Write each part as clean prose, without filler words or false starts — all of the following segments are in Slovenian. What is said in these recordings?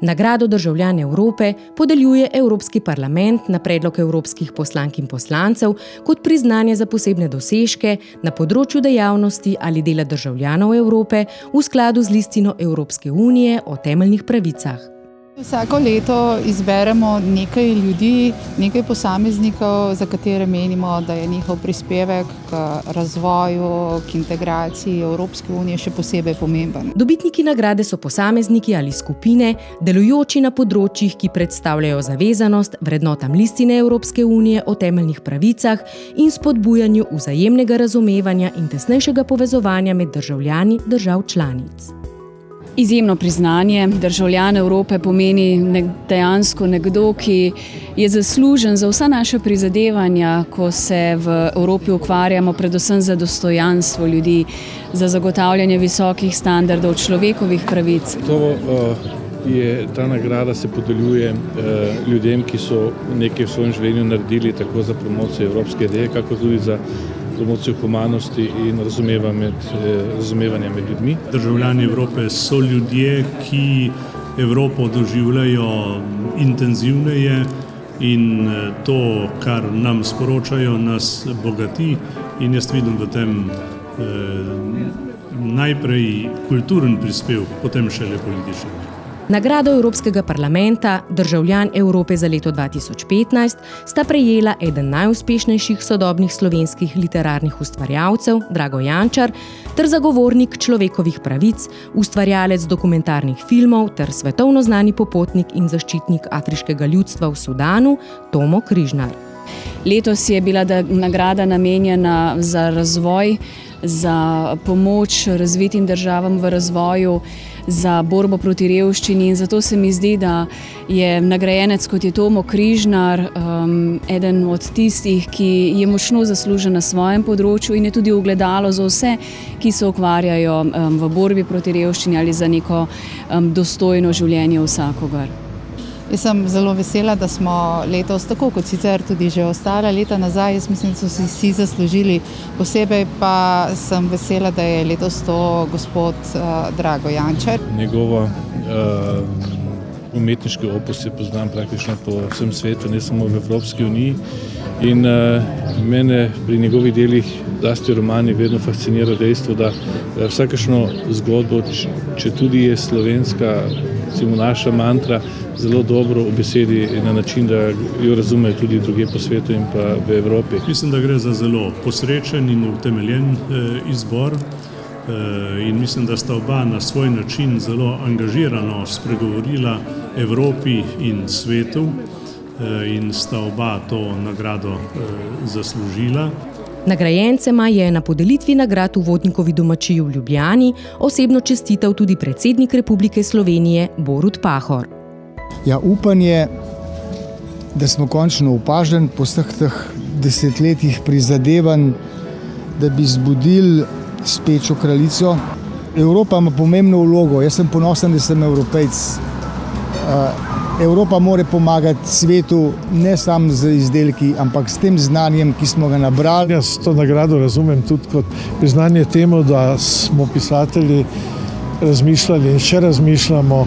Nagrado Državljan Evrope podeljuje Evropski parlament na predlog evropskih poslank in poslancev kot priznanje za posebne dosežke na področju dejavnosti ali dela državljanov Evrope v skladu z listino Evropske unije o temeljnih pravicah. Vsako leto izberemo nekaj ljudi, nekaj posameznikov, za katere menimo, da je njihov prispevek k razvoju, k integraciji Evropske unije še posebej pomemben. Dobitniki nagrade so posamezniki ali skupine, delujoči na področjih, ki predstavljajo zavezanost vrednotam listine Evropske unije o temeljnih pravicah in spodbujanju vzajemnega razumevanja in tesnejšega povezovanja med državljani držav članic. Izjemno priznanje. Državljan Evrope pomeni dejansko nekdo, ki je zaslužen za vsa naša prizadevanja, ko se v Evropi ukvarjamo predvsem za dostojanstvo ljudi, za zagotavljanje visokih standardov človekovih pravic. Ta nagrada se podeljuje ljudem, ki so nekaj v svojem življenju naredili tako za promocijo evropske ideje, kako tudi za promocijo humanosti in razumevanja med ljudmi. Državljani Evrope so ljudje, ki Evropo doživljajo intenzivneje in to, kar nam sporočajo, nas bogati in jaz vidim v tem najprej kulturen prispevek, potem šele političen. Nagrado Evropskega parlamenta Državljan Evrope za leto 2015 sta prejela eden najuspešnejših sodobnih slovenskih literarnih ustvarjalcev, Drago Jančar, ter zagovornik človekovih pravic, ustvarjalec dokumentarnih filmov ter svetovno znani popotnik in zaščitnik afriškega ljudstva v Sudanu, Tomo Križnar. Letos je bila nagrada namenjena za razvoj, za pomoč razvitim državam v razvoju, za borbo proti revščini in zato se mi zdi, da je nagrajenec, kot je Tomo Križnar, eden od tistih, ki je močno zaslužen na svojem področju in je tudi ogledalo za vse, ki se ukvarjajo v borbi proti revščini ali za neko dostojno življenje vsakogar. Jaz sem zelo vesela, da smo letos, tako kot sicer tudi že ostala leta nazaj, jaz mislim, da so si vsi zaslužili, posebej pa sem vesela, da je letos to gospod Drago Jančar. Njegova umetniški opus je poznan praktično po vsem svetu, ne samo v Evropski uniji. In mene pri njegovih delih, zlasti romani, vedno fascinira dejstvo, da vsakašno zgodbo, če tudi je slovenska, naša mantra, zelo dobro v besedi na način, da jo razumejo tudi drugje po svetu in pa v Evropi. Mislim, da gre za zelo posrečen in utemeljen izbor in mislim, da sta oba na svoj način zelo angažirano spregovorila Evropi in svetu in sta oba to nagrado zaslužila. Nagrajencema je na podelitvi nagrad v Vodnikovi domačiji v Ljubljani osebno čestital tudi predsednik Republike Slovenije Borut Pahor. Ja, upanje, da smo končno opaženi po vseh teh desetletjih prizadevanj, da bi zbudili spečo kraljico. Evropa ima pomembno vlogo, jaz sem ponosen, da sem Evropejc. Evropa mora pomagati svetu ne samo z izdelki, ampak s tem znanjem, ki smo ga nabrali. Jaz to nagrado razumem tudi kot priznanje temu, da smo pisatelji razmišljali in še razmišljamo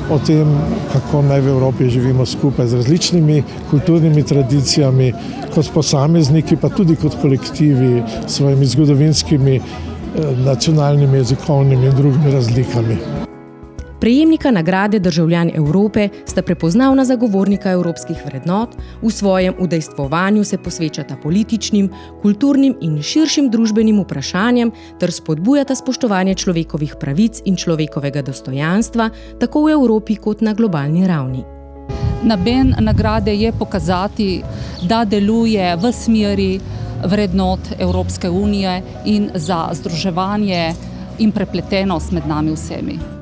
o tem, kako naj v Evropi živimo skupaj z različnimi kulturnimi tradicijami, kot posamezniki, pa tudi kot kolektivi, s svojimi zgodovinskimi, nacionalnimi, jezikovnimi in drugimi razlikami. Prejemnika nagrade Državljan Evrope sta prepoznavna zagovornika evropskih vrednot, v svojem udejstvovanju se posvečata političnim, kulturnim in širšim družbenim vprašanjem ter spodbujata spoštovanje človekovih pravic in človekovega dostojanstva tako v Evropi kot na globalni ravni. Namen nagrade je pokazati, da deluje v smeri vrednot Evropske unije in za združevanje in prepletenost med nami vsemi.